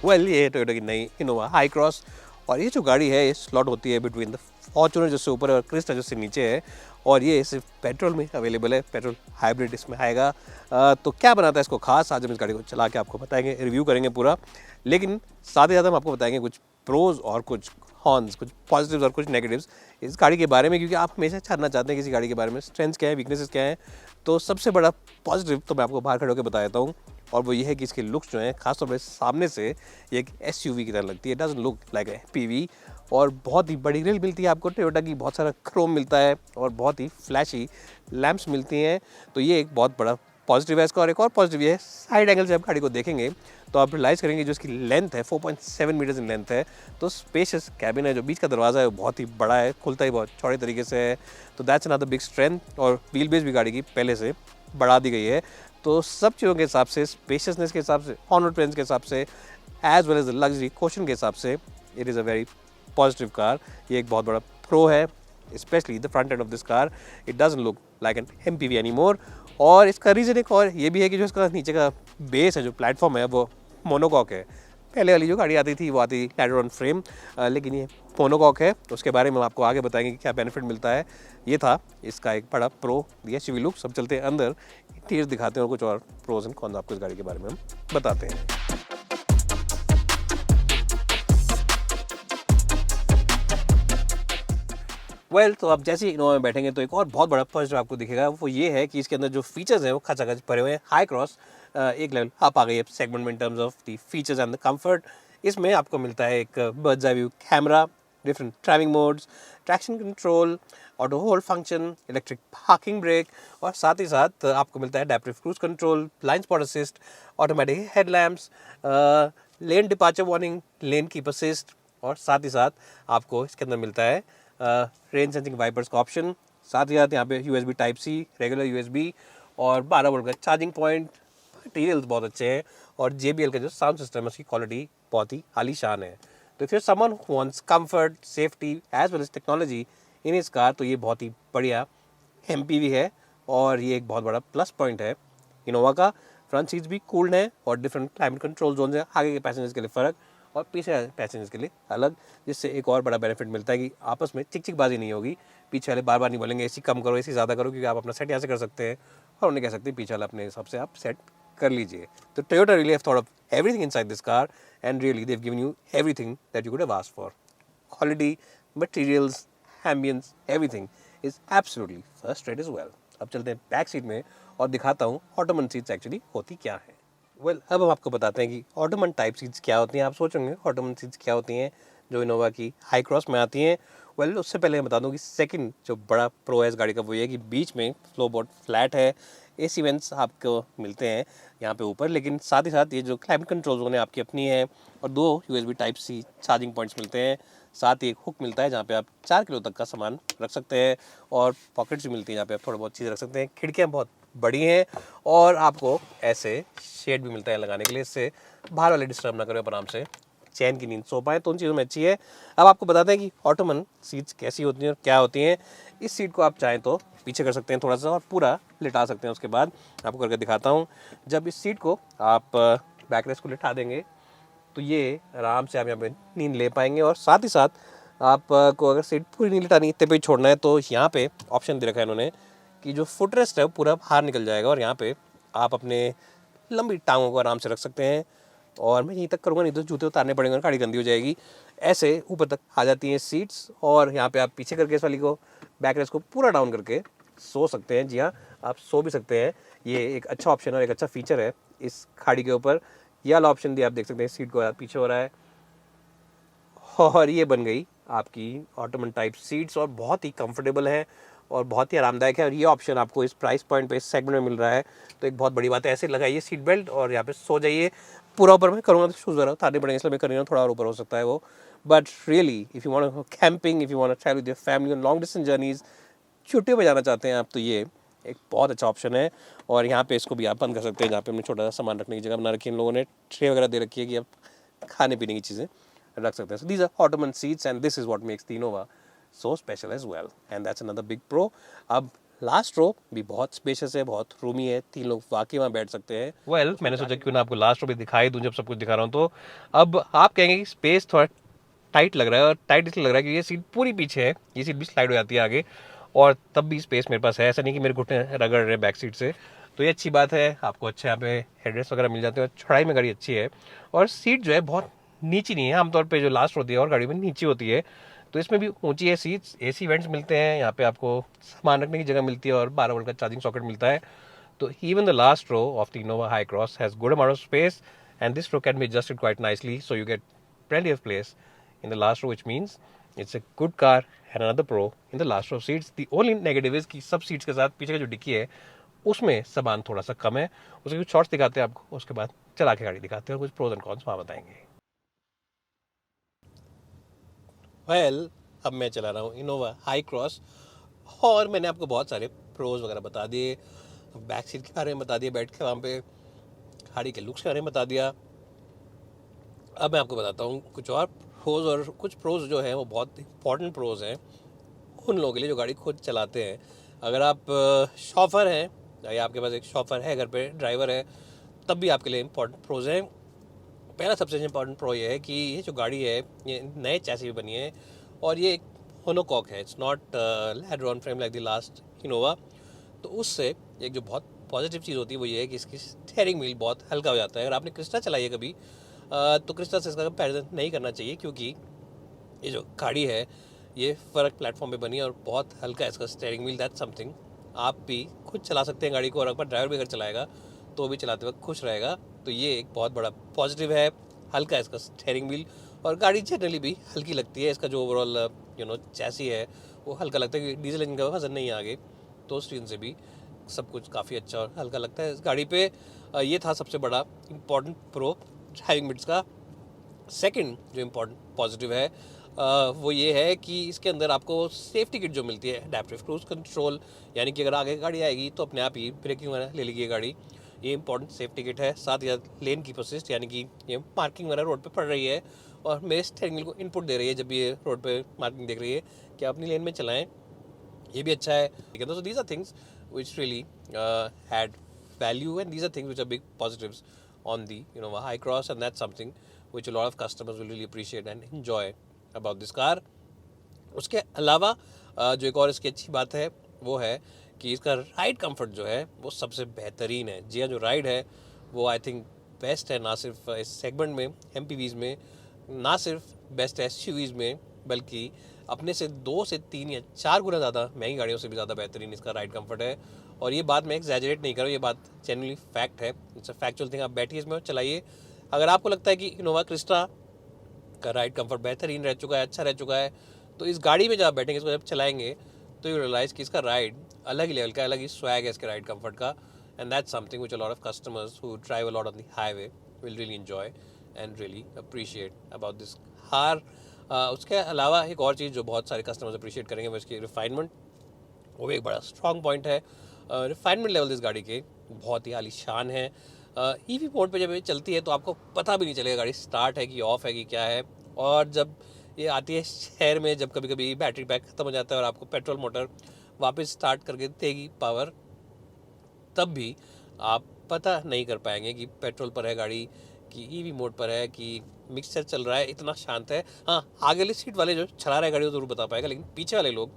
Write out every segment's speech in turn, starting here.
Well ये Toyota की नई इनोवा हाई क्रॉस, और ये जो गाड़ी है ये स्लॉट होती है बिटवीन द फॉर्च्यूनर जिससे ऊपर है और क्रिस्टा जिससे नीचे है, और ये सिर्फ पेट्रोल में अवेलेबल है, पेट्रोल हाइब्रिड इसमें आएगा। तो क्या बनाता है इसको खास, आज हम इस गाड़ी को चला के आपको बताएंगे, रिव्यू करेंगे पूरा, लेकिन साथ ही साथ हम आपको बताएंगे कुछ प्रोज और कुछ हॉर्न्स, कुछ पॉजिटिव्स और कुछ नेगेटिव्स इस गाड़ी के बारे में, क्योंकि आप हमेशा जानना चाहते हैं किसी गाड़ी के बारे में, स्ट्रेंथ्स क्या है, वीकनेसेस क्या है। तो सबसे बड़ा पॉजिटिव तो मैं आपको बाहर खड़े होकर बता देता हूँ, और वो ये है कि इसके लुक्स जो हैं खासतौर पर सामने से ये एक एसयूवी की तरह लगती है, doesn't look like a PV, और बहुत ही बड़ी ग्रिल मिलती है आपको टोयोटा की, बहुत सारा क्रोम मिलता है और बहुत ही फ्लैशी लैंप्स मिलती हैं। तो ये एक बहुत बड़ा पॉजिटिव है इसका। और एक और पॉजिटिव ये है, साइड एंगल से आप गाड़ी को देखेंगे तो आप रियलाइज़ करेंगे जो इसकी लेंथ है 4.7 मीटर्स इन लेंथ है, तो स्पेशियस कैबिन है, जो बीच का दरवाज़ा है वो बहुत ही बड़ा है, खुलता ही बहुत चौड़े तरीके से है, तो दैट्स अनदर बिग स्ट्रेंथ। और व्हील बेस भी गाड़ी की पहले से बढ़ा दी गई है, तो सब चीज़ों के हिसाब से, स्पेशियसनेस के हिसाब से, ऑन रोड प्रेजेंस के हिसाब से, as well as luxury question के हिसाब से, it is a very positive car. ये एक बहुत बड़ा प्रो है, specially the front end of this car, it doesn't look like an MPV any more. और इसका रीज़न एक और ये भी है कि जो इसका नीचे का बेस है, जो प्लेटफॉर्म है, वो मोनोकॉक है। पहले वाली जो गाड़ी आती थी वो आती थी लैडर ऑन फ्रेम, लेकिन ये मोनोकॉक है, तो उसके बारे में हम आपको आगे बताएंगे कि क्या बेनिफिट मिलता है। ये था इसका एक बड़ा प्रो, ये एसयूवी लुक। सब चलते हैं अंदर, इंटीरियर दिखाते हैं और कुछ और प्रोज एंड कॉन्स आपको इस गाड़ी के बारे में हम बताते हैं। तो आप जैसे ही इनोवा में बैठेंगे तो एक और बहुत बड़ा फर्स्ट जो आपको दिखेगा वो ये है कि इसके अंदर जो फीचर्स हैं वो खचाखच भरे हुए हैं। हाई क्रॉस एक लेवल आप आ गई है सेगमेंट में in terms of the features and the comfort. इसमें आपको मिलता है एक birds eye view camera, different driving modes, traction control, auto hold function, electric parking brake, और साथ ही साथ आपको मिलता है adaptive cruise control, blind spot assist, automatic headlamps, lane departure warning, lane keep assist, और साथ ही साथ आपको इसके अंदर मिलता है रेन सेंसिंग वाइपर्स का ऑप्शन। साथ ही साथ यहाँ पे USB type C, regular USB, और 12 वोल्ट का चार्जिंग पॉइंट। मटीरियल्स बहुत अच्छे हैं, और JBL का जो साउंड सिस्टम है उसकी क्वालिटी बहुत ही आलीशान है। तो if you someone who wants comfort, safety as well as technology in इस कार, तो ये बहुत ही बढ़िया MPV है, और ये एक बहुत बड़ा प्लस पॉइंट है इनोवा का। फ्रंट सीट्स भी कूल्ड हैं और डिफरेंट क्लाइमेट कंट्रोल जोन है, आगे के पैसेंजर्स के लिए फ़र्क और पीछे पैसेंजर्स के लिए अलग, जिससे एक और बड़ा बेनिफिट मिलता है कि आपस में चिक चिक बाजी नहीं होगी। पीछे वाले बार बार नहीं बोलेंगे AC कम करो, AC ज़्यादा करो, क्योंकि आप अपना सेट यहाँ से कर सकते हैं और उन्हें कह सकते हैं पीछे वाला अपने हिसाब से आप सेट कर लीजिए। तो Toyota really have thought of everything inside this car, and really they have given you everything that you could have asked for. Quality, materials, ambience, everything is absolutely first rate is well. अब चलते हैं back seat में और दिखाता हूँ Ottoman seats actually होती क्या है। अब हम आपको बताते हैं कि ऑटोमन टाइप सीट्स क्या होती हैं। आप सोचेंगे ऑटोमन सीट्स क्या होती हैं जो इनोवा की हाई क्रॉस में आती हैं। उससे पहले मैं बता दूं कि सेकंड जो बड़ा प्रो है इस गाड़ी का वो ये है कि बीच में फ्लो बहुत फ्लैट है, AC वेंट्स आपको मिलते हैं यहाँ पे ऊपर, लेकिन साथ ही साथ ये जो क्लाइमेट कंट्रोल जोन है आपकी अपनी है, और 2 USB type C charging points मिलते हैं। साथ ही एक हुक मिलता है जहाँ पे आप 4 किलो तक का सामान रख सकते हैं, और पॉकेट्स भी मिलती हैं जहाँ पे आप थोड़ा बहुत चीज़ रख सकते हैं। खिड़कियाँ बहुत बड़ी हैं, और आपको ऐसे शेड भी मिलता है लगाने के लिए, इससे बाहर वाले डिस्टर्ब ना करें, आराम से चैन की नींद सो पाए, तो उन चीज़ों में अच्छी है। अब आपको बताते हैं कि ऑटोमन सीट्स कैसी होती हैं और क्या होती हैं। इस सीट को आप चाहें तो पीछे कर सकते हैं थोड़ा सा और पूरा लिटा सकते हैं। उसके बाद आपको करके दिखाता हूँ। जब इस सीट को आप बैक रेस्ट को लिटा देंगे तो ये आराम से आप यहाँ पे नींद ले पाएंगे, और साथ ही साथ आपको अगर सीट पूरी नहीं लिटानी, इतने पे ही छोड़ना है, तो यहाँ पे ऑप्शन दे रखा है इन्होंने कि जो फुट रेस्ट है वो पूरा बाहर निकल जाएगा, और यहाँ पे आप अपने लंबी टांगों को आराम से रख सकते हैं। और मैं यहीं तक करूँगा, नहीं तो जूते उतारने पड़ेंगे और गाड़ी गंदी हो जाएगी। ऐसे ऊपर तक आ जाती हैं सीट्स, और यहाँ पे आप पीछे करके इस वाली को बैक रेस्ट को पूरा डाउन करके सो सकते हैं। जी हाँ, आप सो भी सकते हैं। ये एक अच्छा ऑप्शन और एक अच्छा फीचर है इस गाड़ी के ऊपर। ये वाला ऑप्शन भी आप देख सकते हैं, सीट को पीछे हो रहा है, और ये बन गई आपकी ऑटोमन टाइप सीट्स, और बहुत ही कंफर्टेबल है और बहुत ही आरामदायक है। और ये ऑप्शन आपको इस प्राइस पॉइंट पे, इस सेगमेंट में मिल रहा है, तो एक बहुत बड़ी बात है। ऐसे लगाइए सीट बेल्ट और यहाँ पे सो जाइए। पूरा ऊपर मैं करूँगा तो शूज़ वगैरह उतारने पड़ेंगे, इसलिए मैं कर रही हूँ, थोड़ा और ऊपर हो सकता है वो। But really if you want camping, if you want travel with your family on long distance journeys, छुट्टियों पे जाना चाहते हैं आप, तो ये एक बहुत अच्छा ऑप्शन है। और यहाँ पे इसको भी आप बंद कर सकते हैं, जहाँ पे हमने छोटा सा सामान रखने की जगह बना रखी है इन लोगों ने, ट्रे वगैरह दे रखी है कि आप खाने पीने की चीज़ें रख सकते हैं। So these are Ottoman seats, and this is what makes the Innova so special as well, and that's another big pro. अब लास्ट रो भी बहुत स्पेशियस है, बहुत रूमी है, 3 लोग वाकई वहाँ बैठ सकते हैं। मैंने सोचा क्यों ना आपको लास्ट रो भी दिखाई दूँ जब सब कुछ दिखा रहा हूँ। तो अब आप कहेंगे कि स्पेस थोड़ा टाइट लग रहा है, और टाइट इसलिए लग रहा है कि ये सीट पूरी पीछे है, ये सीट भी स्लाइड हो जाती है आगे, और तब भी स्पेस मेरे पास है, ऐसा नहीं कि मेरे घुटने रगड़ रहे बैक सीट से। तो ये अच्छी बात है, आपको अच्छे यहाँ पे हेडरेस्ट वगैरह मिल जाते हैं, और चौड़ाई में गाड़ी अच्छी है, और सीट जो है बहुत नीची नहीं है। आमतौर पे जो लास्ट होती है और गाड़ी में नीची होती है, तो इसमें भी ऊंची है सीट्स, एसी वेंट्स मिलते हैं यहाँ पे, आपको सामान रखने की जगह मिलती है, और 12 वोल्ट का चार्जिंग सॉकेट मिलता है। तो even the last row of the Innova Hycross has good amount of space, and this row can be adjusted quite nicely, so you get plenty of place in the last row, which means it's a good car and another pro in the last row seats. The only negative is कि सब seats के साथ पीछे का जो dicky है उसमें सामान थोड़ा सा कम है। उसके कुछ शॉर्ट्स दिखाते हैं आपको, उसके बाद चला के गाड़ी दिखाते हैं और कुछ प्रोज एंड कॉन्स वहाँ बताएंगे। अब मैं चला रहा हूँ इनोवा हाई क्रॉस, और मैंने आपको बहुत सारे प्रोज वगैरह बता दिए, बैक सीट के बारे में बता दिए, बैठ के वहाँ पे गाड़ी के लुक्स के बारे में बता दिया। अब मैं आपको बताता हूँ कुछ और प्रोज, और कुछ प्रोज जो हैं वो बहुत इंपॉर्टेंट प्रोज हैं उन लोगों के लिए जो गाड़ी खुद चलाते हैं। अगर आप शॉफर हैं या आपके पास एक शॉफर है घर पे, ड्राइवर है, तब भी आपके लिए इंपॉर्टेंट प्रोज हैं। पहला सबसे इंपॉर्टेंट प्रो ये है कि ये जो गाड़ी है ये नए चैसी में बनी है, और ये एक मोनोकॉक है, it's not ladder frame like the last Innova. तो उससे एक जो बहुत पॉजिटिव चीज़ होती है वो ये है कि इसकी स्टीयरिंग व्हील बहुत हल्का हो जाता है। अगर आपने क्रिस्टा चलाई है कभी, तो क्रिस्टा से इसका कंपैरिजन नहीं करना चाहिए, क्योंकि ये जो गाड़ी है ये फ़र्क प्लेटफॉर्म पे बनी है और बहुत हल्का है इसका स्टीयरिंग व्हील। दैट्स समथिंग आप भी खुद चला सकते हैं गाड़ी को, और अगर ड्राइवर भी अगर चलाएगा तो भी चलाते वक्त खुश रहेगा। तो ये एक बहुत बड़ा पॉजिटिव है, हल्का है इसका स्टीयरिंग व्हील, और गाड़ी जनरली भी हल्की लगती है। इसका जो ओवरऑल चैसी है वो हल्का लगता है, क्योंकि डीजल इंजन का वजन नहीं है आगे, तो उस रीज़न से भी सब कुछ काफ़ी अच्छा और हल्का लगता है इस गाड़ी पे। ये था सबसे बड़ा इम्पॉर्टेंट प्रो ड्राइविंग मिट्स का। सेकंड जो इम्पोर्टेंट पॉजिटिव है वो ये है कि इसके अंदर आपको सेफ्टी किट जो मिलती है, अडैप्टिव क्रूज कंट्रोल, यानी कि अगर आगे गाड़ी आएगी तो अपने आप ही ब्रेकिंग वगैरह ले लेगी गाड़ी, ये इंपॉर्टेंट सेफ्टी किट है। साथ ही साथ लेन की असिस्ट, यानी कि ये मार्किंग वगैरह रोड पे पड़ रही है और मेरे स्टीयरिंग व्हील को इनपुट दे रही है जब भी ये रोड पे मार्किंग देख रही है कि अपनी लेन में चलाएं, ये भी अच्छा है। ठीक है, तो these are things which really had value, and these are things which are big positives on the high cross, and that's something which a lot of customers will really appreciate and enjoy about this car. उसके अलावा जो एक और इसकी अच्छी बात है वो है कि इसका राइड कंफर्ट जो है वो सबसे बेहतरीन है। जी हाँ, जो राइड है वो आई थिंक बेस्ट है, ना सिर्फ इस सेगमेंट में एमपीवीज़ में, ना सिर्फ बेस्ट है एसयूवीज़ में, बल्कि अपने से 2 से 3 या 4 गुना ज़्यादा महंगी गाड़ियों से भी ज़्यादा बेहतरीन इसका राइड कंफर्ट है। और ये बात मैं एग्जैजरेट नहीं कर रहा हूँ, ये बात जेन्युइनली फैक्ट है, इट्स अ फैक्चुअल थिंग। आप बैठिए इसमें और चलाइए। अगर आपको लगता है कि इनोवा क्रिस्टा का राइड कंफर्ट बेहतरीन रह चुका है, अच्छा रह चुका है, तो इस गाड़ी में जब आप बैठेंगे, इसको जब चलाएंगे, तो यू रियलाइज़ कि इसका राइड अलग ही लेवल का, अलग ही स्वैग है इसके राइड कंफर्ट का। And that's something which a lot of customers who drive a lot on the highway will really enjoy and really appreciate about this car. उसके अलावा एक और चीज़ जो बहुत सारे कस्टमर्स अप्रिशिएट करेंगे वो इसकी रिफाइनमेंट, वो भी एक बड़ा स्ट्रॉन्ग पॉइंट है। रिफाइनमेंट लेवल इस गाड़ी के बहुत ही आलीशान है। ईवी मोड पे जब ये चलती है तो आपको पता भी नहीं चलेगा गाड़ी स्टार्ट है कि ऑफ है कि क्या है। और जब ये आती है शहर में, जब कभी कभी बैटरी पैक ख़त्म हो जाता है और आपको पेट्रोल मोटर वापस स्टार्ट करके देगी पावर, तब भी आप पता नहीं कर पाएंगे कि पेट्रोल पर है गाड़ी कि ईवी मोड पर है कि मिक्सचर चल रहा है। इतना शांत है। हाँ, आगे वाली सीट वाले जो चला रहे गाड़ी वो ज़रूर बता पाएगा, लेकिन पीछे वाले लोग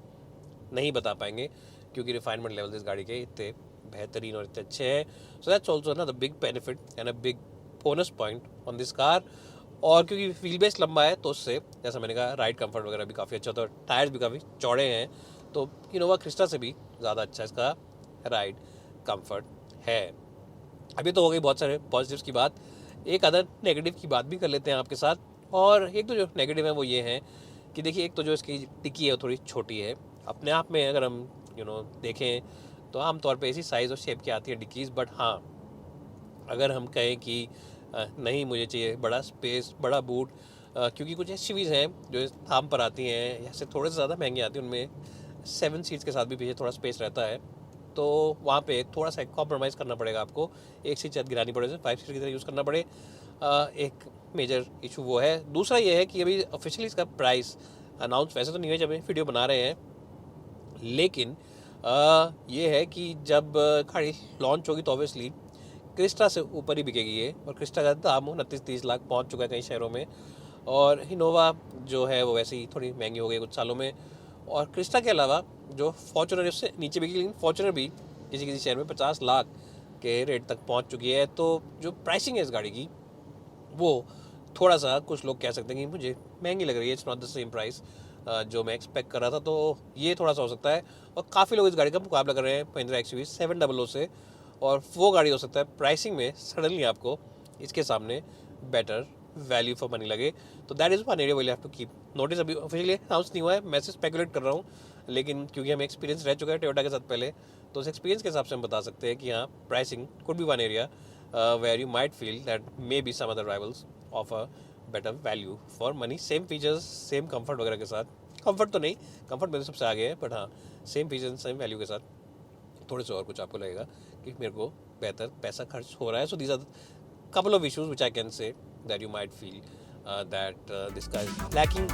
नहीं बता पाएंगे, क्योंकि रिफाइनमेंट लेवल इस गाड़ी के इतने बेहतरीन और इतने अच्छे हैं। सो दैट्स ऑल्सो ना the big benefit and a big bonus point on this car. और क्योंकि व्हील बेस लंबा है तो उससे, जैसा मैंने कहा, राइड कंफर्ट वगैरह भी काफ़ी अच्छा होता है, टायर्स भी काफ़ी चौड़े हैं, तो इनोवा क्रिस्टा से भी ज़्यादा अच्छा इसका राइड कंफर्ट है। अभी तो हो गई बहुत सारे पॉजिटिव्स की बात, एक अदर नेगेटिव की बात भी कर लेते हैं आपके साथ। और एक तो जो नेगेटिव है वो ये है कि देखिए, एक तो जो इसकी टिक्की है वो थोड़ी छोटी है। अपने आप में अगर हम देखें तो आमतौर पे इसी साइज़ और शेप की आती है डिक्कीज़, बट हाँ, अगर हम कहें कि नहीं मुझे चाहिए बड़ा स्पेस, बड़ा बूट, क्योंकि कुछ एसयूवीज़ हैं जो इस दाम पर आती हैं, ऐसे थोड़े से ज़्यादा महंगी आती हैं, उनमें 7 सीट्स के साथ भी पीछे थोड़ा स्पेस रहता है, तो वहाँ पे थोड़ा सा कॉम्प्रोमाइज़ करना पड़ेगा आपको, एक सीट शायद गिरानी पड़े, 5 सीट की तरह यूज़ करना पड़े। एक मेजर इशू वो है। दूसरा ये है कि अभी ऑफिशियली इसका प्राइस अनाउंस वैसे तो नहीं है जब वीडियो बना रहे हैं, लेकिन ये है कि जब गाड़ी लॉन्च होगी तो ऑब्वियसली क्रिस्टा से ऊपर ही बिकेगी ये, और क्रिस्टा का दाम 29-30 लाख पहुंच चुका है कई शहरों में, और इनोवा जो है वो वैसे ही थोड़ी महंगी हो गई कुछ सालों में। और क्रिस्टा के अलावा जो फॉर्च्यूनर उससे नीचे बिकी, लेकिन फॉर्च्यूनर भी किसी किसी शहर में 50 लाख के रेट तक पहुंच चुकी है। तो जो प्राइसिंग है इस गाड़ी की वो थोड़ा सा कुछ लोग कह सकते हैं कि मुझे महंगी लग रही है, it's not the same price जो मैं एक्सपेक्ट कर रहा था। तो ये थोड़ा सा हो सकता है, और काफ़ी लोग इस गाड़ी का मुकाबला कर रहे हैं महिंद्रा XUV 700 से, और वो गाड़ी हो सकता है प्राइसिंग में सडनली आपको इसके सामने बेटर वैल्यू फॉर मनी लगे। तो that is one area will have to keep notice. अभी ऑफिशियली अनाउंस नहीं हुआ है, मैं सिर्फ स्पेकुलेट कर रहा हूँ, लेकिन क्योंकि हमें एक्सपीरियंस रह चुका है टोयोटा के साथ पहले, तो उस एक्सपीरियंस के हिसाब से हम बता सकते हैं कि हाँ, pricing could be one area where you might feel that maybe some other rivals offer better value for money, same features, same comfort वगैरह के साथ। comfort तो नहीं, comfort मेरे सबसे आगे है, but हाँ same features same value के साथ थोड़े से और कुछ आपको लगेगा कि मेरे को बेहतर पैसा खर्च हो रहा है। So these are couple of issues which I can say that you might feel that this guy is lacking.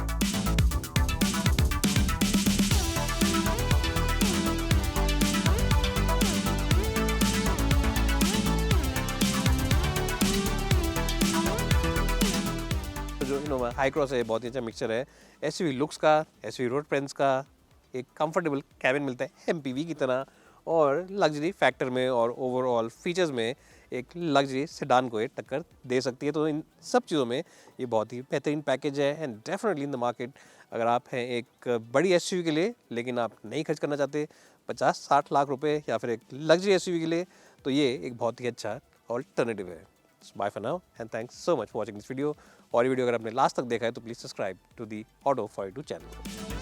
जो इनोवा हाई क्रॉस है बहुत ही अच्छा मिक्सचर है SUV लुक्स का, SUV रोड प्रेजेंस का, एक कंफर्टेबल कैबिन मिलता है MPV की तरह, और लग्जरी फैक्टर में और ओवरऑल फीचर्स में एक लग्जरी सेडान को ये टक्कर दे सकती है। तो इन सब चीज़ों में ये बहुत ही बेहतरीन पैकेज है, and definitely in the market. अगर आप हैं एक बड़ी SUV के लिए लेकिन आप नहीं खर्च करना चाहते 50-60 लाख रुपए, या फिर एक लग्जरी SUV के लिए, तो ये एक बहुत ही अच्छा ऑल्टरनेटिव है। Bye for now and thanks so much for watching this video. और ये वीडियो अगर आपने लास्ट तक देखा है तो please subscribe to the auto 42 channel.